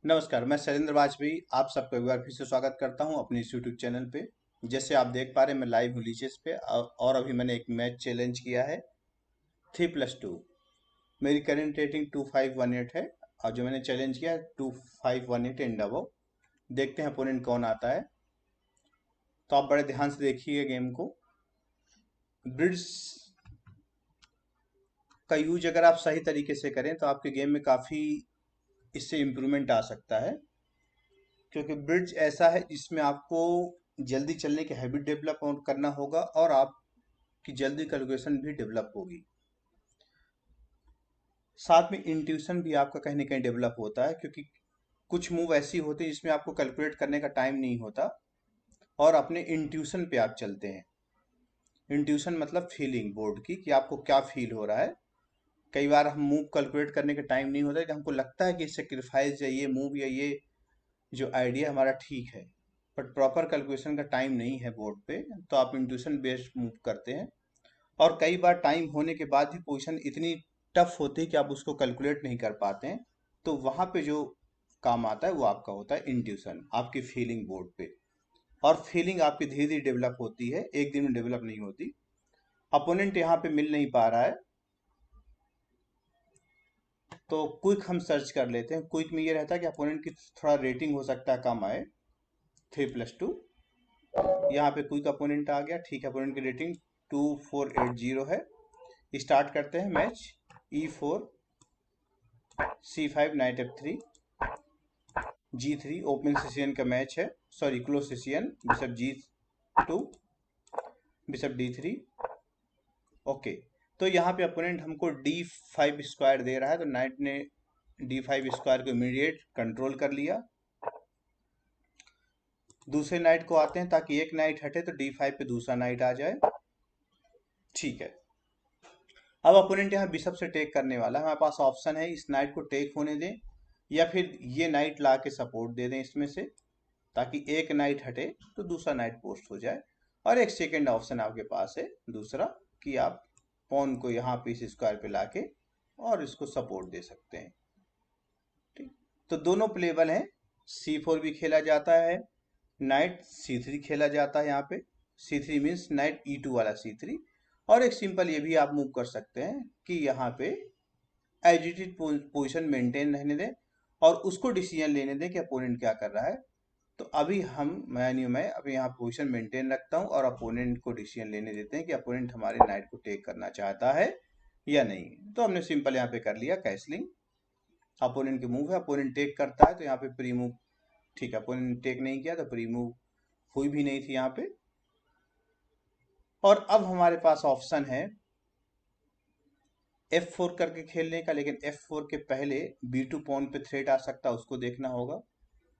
नमस्कार, मैं शैलेंद्र वाजपेयी आप सबका एक बार फिर से स्वागत करता हूं अपने इस यूट्यूब चैनल पे। जैसे आप देख पा रहे हैं मैं लाइव हूँ लीचेस पे और अभी मैंने एक मैच चैलेंज किया है 3+2। मेरी करंट रेटिंग 2518 है और जो मैंने चैलेंज किया है 2518 एंड अबव। देखते हैं अपोनेंट कौन आता है। तो आप बड़े ध्यान से देखिए गेम को। ब्रिड्स का यूज अगर आप सही तरीके से करें तो आपके गेम में काफ़ी इससे इम्प्रूवमेंट आ सकता है, क्योंकि ब्रिड्ज ऐसा है जिसमें आपको जल्दी चलने की हैबिट डेवलप करना होगा और आपकी जल्दी कैलकुलेशन भी डेवलप होगी। साथ में इंट्यूशन भी आपका कहीं ना कहीं डेवलप होता है, क्योंकि कुछ मूव ऐसी होती है जिसमें आपको कैलकुलेट करने का टाइम नहीं होता और अपने इंट्यूशन पे आप चलते हैं। इंट्यूशन मतलब फीलिंग बोर्ड की कि आपको क्या फील हो रहा है। कई बार हम मूव कैलकुलेट करने का टाइम नहीं होता है कि हमको लगता है कि सेक्रीफाइस या ये मूव या ये जो आइडिया हमारा ठीक है, बट प्रॉपर कैलकुलेशन का टाइम नहीं है बोर्ड पे, तो आप इंट्यूशन बेस्ड मूव करते हैं। और कई बार टाइम होने के बाद भी पोजीशन इतनी टफ होती है कि आप उसको कैलकुलेट नहीं कर पाते हैं। तो वहां पे जो काम आता है वो आपका होता है इंट्यूशन, आपकी फीलिंग बोर्ड पे। और फीलिंग आपकी धीरे धीरे डेवलप होती है, एक दिन में डेवलप नहीं होती। अपोनेंट यहाँ पे मिल नहीं पा रहा है, तो क्विक हम सर्च कर लेते हैं। क्विक में ये रहता है कि अपोनेंट की थोड़ा रेटिंग हो सकता है कम आए, 3+2। यहाँ पे क्विक अपोनेंट आ गया, ठीक है। अपोनेंट की रेटिंग 2480 है। स्टार्ट करते हैं match. E4 C5 night F3 G3 opening session का मैच है, sorry close session. Bishop G2 bishop D3। Okay, तो यहाँ पे अपोनेंट हमको D5 स्क्वायर दे रहा है, तो नाइट ने D5 स्क्वायर को इमीडिएट कंट्रोल कर लिया। दूसरे नाइट को आते हैं, ताकि एक नाइट हटे तो D5 पे दूसरा नाइट आ जाए। ठीक है, अब अपोनेंट यहाँ बिशप से टेक करने वाला है। हमारे पास ऑप्शन है इस नाइट को टेक होने दें या फिर ये नाइट ला के सपोर्ट दे दें इसमें से, ताकि एक नाइट हटे तो दूसरा नाइट पोस्ट हो जाए। और एक सेकेंड ऑप्शन आपके पास है दूसरा, कि आप पॉन को यहाँ पे इस स्क्वायर पे लाके और इसको सपोर्ट दे सकते हैं। ठीक, तो दोनों प्लेबल हैं। C4 भी खेला जाता है, नाइट C3 खेला जाता है। यहाँ पे C3 मीन्स नाइट E2 वाला C3। और एक सिंपल ये भी आप मूव कर सकते हैं कि यहाँ पे एजिटेड पोजीशन मेंटेन रहने दें और उसको डिसीजन लेने दें कि अपोनेंट क्या कर रहा है। तो अभी मैं अभी यहाँ पोजीशन मेंटेन रखता हूँ और अपोनेंट को डिसीजन लेने देते हैं कि अपोनेंट हमारे नाइट को टेक करना चाहता है या नहीं। तो हमने सिंपल यहाँ पे कर लिया कैसलिंग। अपोनेंट की मूव है, अपोनेंट टेक करता है तो यहाँ पे प्री मूव। ठीक है, अपोनेंट टेक नहीं किया तो प्री मूव हुई भी नहीं थी यहाँ पे। और अब हमारे पास ऑप्शन है F4 करके खेलने का, लेकिन F4 के पहले B2 पॉन पे थ्रेट आ सकता है, उसको देखना होगा।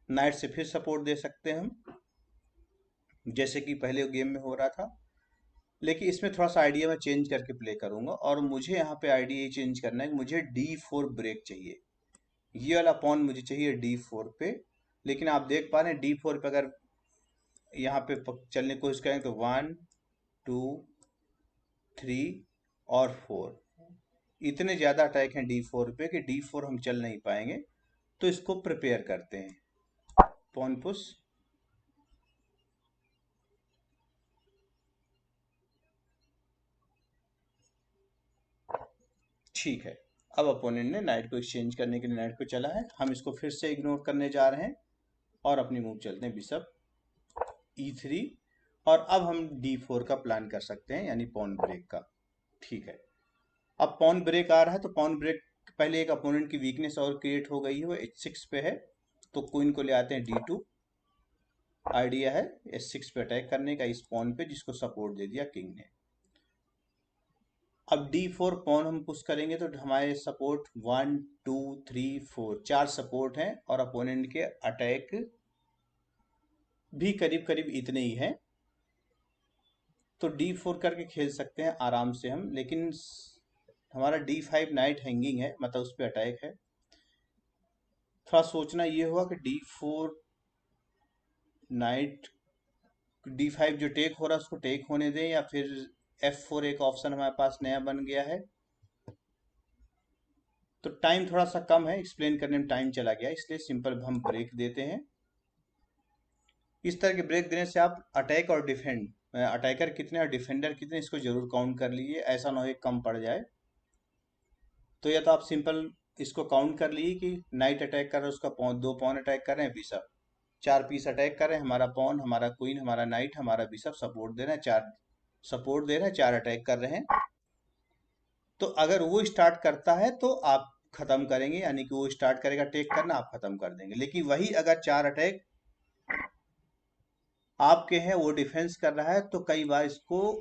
नाइट से फिर सपोर्ट दे सकते हैं हम, जैसे कि पहले गेम में हो रहा था। लेकिन इसमें थोड़ा सा आइडिया मैं चेंज करके प्ले करूंगा, और मुझे यहाँ पे आइडिया ये चेंज करना है कि मुझे D4 ब्रेक चाहिए। ये वाला पॉन मुझे चाहिए D4 पे। लेकिन आप देख पा रहे हैं D4 पे अगर यहाँ पे चलने की कोशिश करें तो 1 2 3 और 4, इतने ज्यादा अटैक हैं D4 पे कि D4 हम चल नहीं पाएंगे। तो इसको प्रिपेयर करते हैं, पॉन पुश। ठीक है, अब अपोनेंट ने नाइट को एक्सचेंज करने के लिए नाइट पे चला है, हम इसको फिर से इग्नोर करने जा रहे हैं और अपनी मूव चलते हैं बिशप E3। और अब हम D4 का प्लान कर सकते हैं, यानी पॉन ब्रेक का। ठीक है, अब पॉन ब्रेक आ रहा है, तो पॉन ब्रेक पहले एक अपोनेंट की वीकनेस और क्रिएट हो गई है, वो H6 पे है। तो क्वीन को ले आते हैं D2। आइडिया है H6 पे अटैक करने का इस पॉन पे, जिसको सपोर्ट दे दिया किंग ने। अब D4 पॉन हम पुश करेंगे तो हमारे सपोर्ट 1 2 3 4 चार सपोर्ट हैं, और अपोनेंट के अटैक भी करीब करीब इतने ही हैं। तो D4 करके खेल सकते हैं आराम से हम, लेकिन हमारा D5 नाइट हैंगिंग है, मतलब उस पर अटैक है। थोड़ा सोचना ये होगा कि D4 नाइट D5 जो टेक हो रहा है उसको टेक होने दें, या फिर F4 एक ऑप्शन हमारे पास नया बन गया है। तो टाइम थोड़ा सा कम है, एक्सप्लेन करने में टाइम चला गया, इसलिए सिंपल हम ब्रेक देते हैं। इस तरह के ब्रेक देने से आप अटैक और डिफेंड, अटैकर कितने और डिफेंडर कितने इसको जरूर काउंट कर लीजिए, ऐसा ना हो एक कम पड़ जाए। तो या तो आप सिंपल इसको काउंट कर लीजिए कि नाइट अटैक कर रहे हैं, उसका पॉन 2 पॉन अटैक कर रहे हैं, बिशप 4 पीस अटैक कर रहे हैं, हमारा पॉन, हमारा क्वीन, हमारा नाइट, हमारा बिशप सपोर्ट दे रहे हैं, 4 सपोर्ट दे रहे हैं, 4 अटैक कर रहे हैं। तो अगर वो स्टार्ट करता है तो आप खत्म करेंगे, यानी कि वो स्टार्ट करेगा टेक करना, आप खत्म कर देंगे। लेकिन वही अगर 4 अटैक आपके हैं, वो डिफेंस कर रहा है, तो कई बार इसको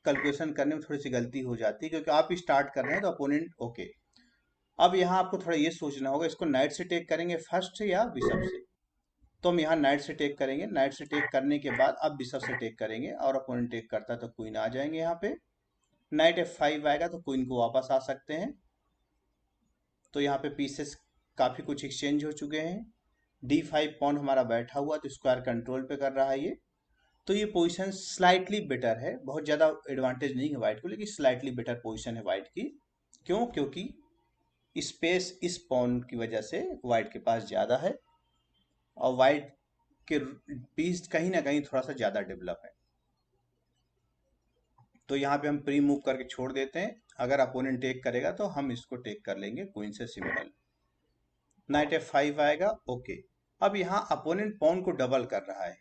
कैलकुलेशन करने में थोड़ी सी गलती हो जाती है, क्योंकि आप स्टार्ट कर रहे हैं तो अपोनेंट ओके। अब यहाँ आपको थोड़ा ये सोचना होगा, इसको नाइट से टेक करेंगे फर्स्ट से या बिशप से। तो हम यहाँ नाइट से टेक करेंगे, नाइट से टेक करने के बाद अब बिशप से टेक करेंगे, और अपोनेंट टेक करता है तो क्वीन आ जाएंगे यहाँ पे। नाइट F5 आएगा तो क्वीन को वापस आ सकते हैं। तो यहाँ पे पीसेस काफी कुछ एक्सचेंज हो चुके हैं। D5 पॉन हमारा बैठा हुआ तो स्क्वायर कंट्रोल पे कर रहा है ये। तो ये पोजीशन स्लाइटली बेटर है, बहुत ज़्यादा एडवांटेज नहीं है वाइट को, लेकिन स्लाइटली बेटर पोजीशन है वाइट की। क्यों? क्योंकि स्पेस इस पॉन की वजह से वाइट के पास ज़्यादा है, और वाइट के पीस कहीं ना कहीं थोड़ा सा ज़्यादा डेवलप है। तो यहाँ पे हम प्री मूव करके छोड़ देते हैं, अगर अपोनेंट टेक करेगा तो हम इसको टेक कर लेंगे क्वीन से सिंपल। नाइट F5 आएगा, ओके। अब यहाँ अपोनेंट पॉन को डबल कर रहा है,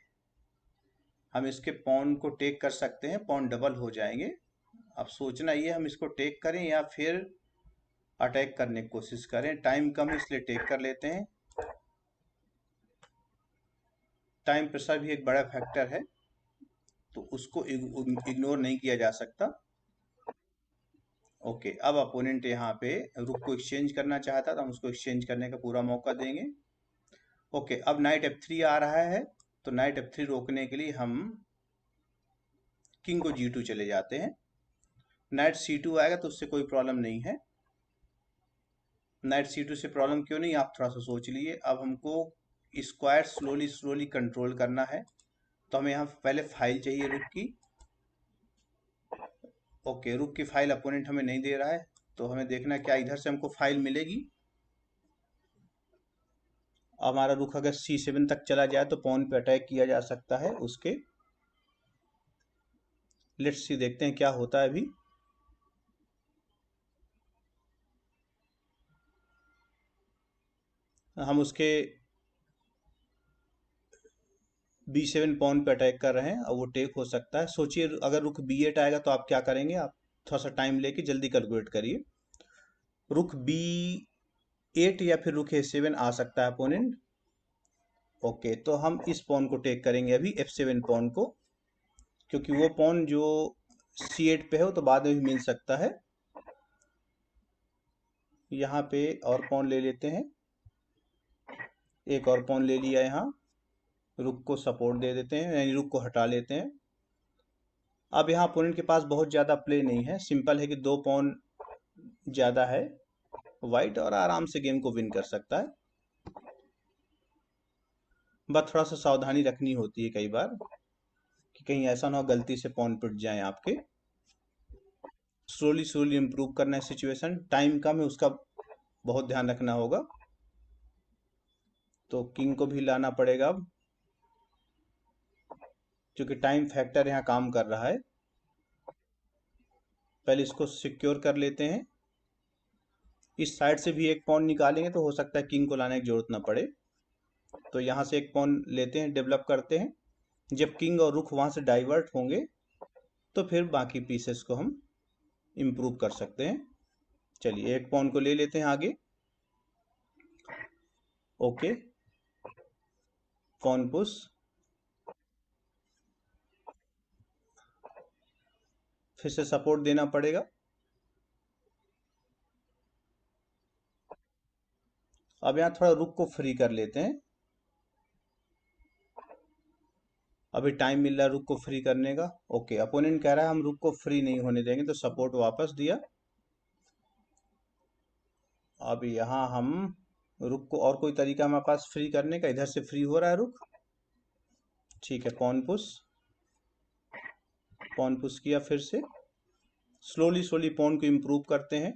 हम इसके पॉन को टेक कर सकते हैं, पॉन डबल हो जाएंगे। अब सोचना ये हम इसको टेक करें या फिर अटैक करने की कोशिश करें। टाइम कम है इसलिए टेक कर लेते हैं। टाइम प्रेशर भी एक बड़ा फैक्टर है, तो उसको इग्नोर नहीं किया जा सकता। ओके, अब अपोनेंट यहाँ पे रुक को एक्सचेंज करना चाहता तो हम उसको एक्सचेंज करने का पूरा मौका देंगे। ओके, अब नाइट F3 आ रहा है, तो नाइट F3 रोकने के लिए हम किंग को G2 चले जाते हैं। नाइट C2 आएगा तो उससे कोई प्रॉब्लम नहीं है। नाइट C2 से प्रॉब्लम क्यों नहीं, आप थोड़ा सा सोच लीजिए। अब हमको स्क्वायर स्लोली स्लोली कंट्रोल करना है, तो हमें यहाँ पहले फाइल चाहिए रुक की। ओके, रुक की फाइल अपोनेंट हमें नहीं दे रहा है, तो हमें देखना क्या इधर से हमको फाइल मिलेगी। हमारा रुक अगर C7 तक चला जाए तो पॉन पे अटैक किया जा सकता है उसके। लेट्स सी, देखते हैं क्या होता है अभी। हम उसके B7 पॉन पे अटैक कर रहे हैं और वो टेक हो सकता है। सोचिए अगर रुक B8 आएगा तो आप क्या करेंगे, आप थोड़ा सा टाइम लेके जल्दी कैलकुलेट करिए। रुक B8 या फिर रुक A7 आ सकता है अपोनेंट। ओके, तो हम इस पॉन को टेक करेंगे अभी, F7 पॉन को, क्योंकि वो पॉन जो C8 पे है वो तो बाद में भी मिल सकता है। यहाँ पे और पॉन ले लेते हैं, एक और पॉन ले लिया यहाँ। रुक को सपोर्ट दे देते हैं, यानी रुक को हटा लेते हैं। अब यहाँ अपोनेंट के पास बहुत ज़्यादा प्ले नहीं है, सिंपल है कि 2 पॉन ज़्यादा है वाइट, और आराम से गेम को विन कर सकता है। बस थोड़ा सा सावधानी रखनी होती है कई बार, कि कहीं ऐसा ना हो गलती से पॉन पिट जाए आपके। स्लोली स्लोली इम्प्रूव करना है सिचुएशन, टाइम कम है उसका बहुत ध्यान रखना होगा। तो किंग को भी लाना पड़ेगा अब, क्योंकि टाइम फैक्टर यहाँ काम कर रहा है। पहले इसको सिक्योर कर लेते हैं। इस साइड से भी एक पॉन निकालेंगे तो हो सकता है किंग को लाने की जरूरत ना पड़े। तो यहाँ से एक पॉन लेते हैं, डेवलप करते हैं। जब किंग और रुख वहाँ से डाइवर्ट होंगे तो फिर बाकी पीसेस को हम इम्प्रूव कर सकते हैं। चलिए एक पॉन को ले लेते हैं आगे। ओके, पॉन पुश, फिर से सपोर्ट देना पड़ेगा। अब यहाँ थोड़ा रुक को फ्री कर लेते हैं, अभी टाइम मिल रहा है रुक को फ्री करने का। ओके, अपोनेंट कह रहा है हम रुक को फ्री नहीं होने देंगे, तो सपोर्ट वापस दिया। अब यहाँ हम रुक को, और कोई तरीका हमारे पास फ्री करने का, इधर से फ्री हो रहा है रुक, ठीक है। पॉन पुश, पॉन पुश किया, फिर से स्लोली स्लोली पॉन को इम्प्रूव करते हैं।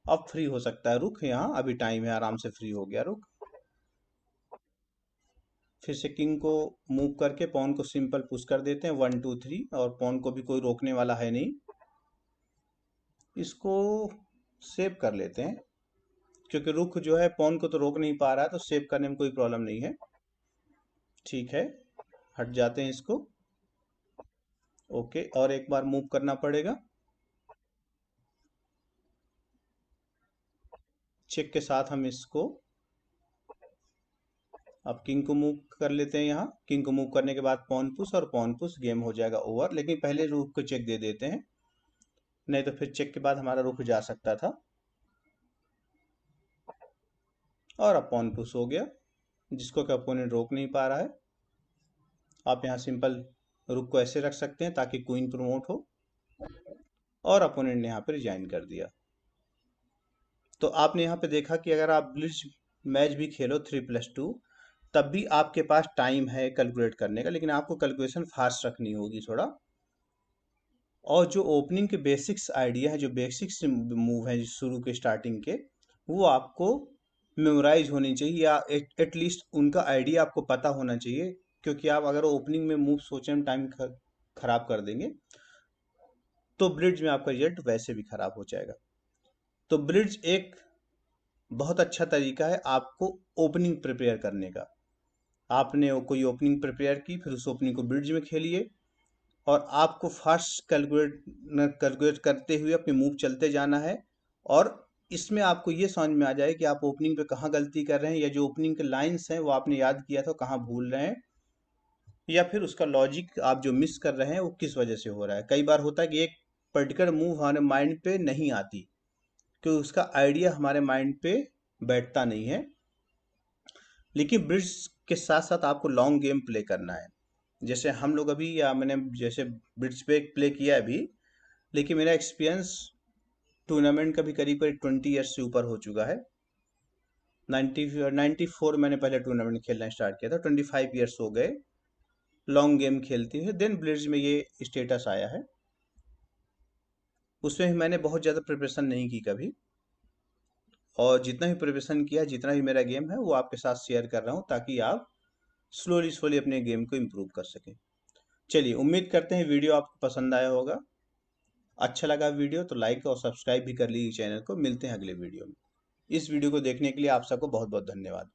अब फ्री हो सकता है रुक, यहाँ अभी टाइम है, आराम से फ्री हो गया रुक। फिर से किंग को मूव करके पॉन को सिंपल पुश कर देते हैं 1 2 3, और पॉन को भी कोई रोकने वाला है नहीं। इसको सेव कर लेते हैं, क्योंकि रुख जो है पॉन को तो रोक नहीं पा रहा है, तो सेव करने में कोई प्रॉब्लम नहीं है। ठीक है, हट जाते हैं इसको। ओके, और एक बार मूव करना पड़ेगा। चेक के साथ हम इसको अब किंग को मूव कर लेते हैं। यहाँ किंग को मूव करने के बाद पॉन पुश, और पॉन पुश, गेम हो जाएगा ओवर। लेकिन पहले रुख को चेक दे देते हैं, नहीं तो फिर चेक के बाद हमारा रुख जा सकता था। और अब पॉन पुश हो गया, जिसको कि अपोनेंट रोक नहीं पा रहा है। आप यहाँ सिंपल रुक को ऐसे रख सकते हैं ताकि क्वीन प्रमोट हो, और अपोनेंट ने यहाँ पे रिजाइन कर दिया। तो आपने यहाँ पे देखा कि अगर आप ब्लिट्ज मैच भी खेलो 3+2, तब भी आपके पास टाइम है कैलकुलेट करने का, लेकिन आपको कैलकुलेशन फास्ट रखनी होगी थोड़ा। और जो ओपनिंग के बेसिक्स आइडिया है, जो बेसिक्स मूव है शुरू के स्टार्टिंग के, वो आपको मेमोराइज होनी चाहिए, या एटलीस्ट उनका आइडिया आपको पता होना चाहिए। क्योंकि आप अगर ओपनिंग में मूव सोचने में टाइम खराब कर देंगे, तो ब्रिड्ज में आपका रिजल्ट वैसे भी खराब हो जाएगा। तो ब्रिड्ज एक बहुत अच्छा तरीका है आपको ओपनिंग प्रिपेयर करने का। आपने कोई ओपनिंग प्रिपेयर की, फिर उस ओपनिंग को ब्रिड्ज में खेलिए, और आपको फास्ट कैलकुलेट करते हुए अपनी मूव चलते जाना है। और इसमें आपको ये समझ में आ जाए कि आप ओपनिंग पे कहाँ गलती कर रहे हैं, या जो ओपनिंग के लाइंस हैं वो आपने याद किया था कहाँ भूल रहे हैं, या फिर उसका लॉजिक आप जो मिस कर रहे हैं वो किस वजह से हो रहा है। कई बार होता है कि एक पर्टिकुलर मूव हमारे माइंड पे नहीं आती, क्योंकि उसका आइडिया हमारे माइंड पे बैठता नहीं है। लेकिन ब्रिड्ज के साथ साथ आपको लॉन्ग गेम प्ले करना है। जैसे हम लोग अभी, या मैंने जैसे ब्रिड्ज पे प्ले किया है अभी, लेकिन मेरा एक्सपीरियंस टूर्नामेंट का भी करीब करीब 20 ईयर्स से ऊपर हो चुका है। 94 मैंने पहले टूर्नामेंट खेलना स्टार्ट किया था, 25 ईयर्स हो गए लॉन्ग गेम खेलती है। देन ब्लिट्ज में ये स्टेटस आया है। उसमें भी मैंने बहुत ज़्यादा प्रिपरेशन नहीं की कभी, और जितना भी प्रिपरेशन किया, जितना भी मेरा गेम है, वो आपके साथ शेयर कर रहा हूँ, ताकि आप स्लोली स्लोली अपने गेम को इम्प्रूव कर सकें। चलिए, उम्मीद करते हैं वीडियो आपको पसंद आया होगा। अच्छा लगा वीडियो तो लाइक और सब्सक्राइब भी कर लीजिए चैनल को। मिलते हैं अगले वीडियो में। इस वीडियो को देखने के लिए आप सबको बहुत बहुत धन्यवाद।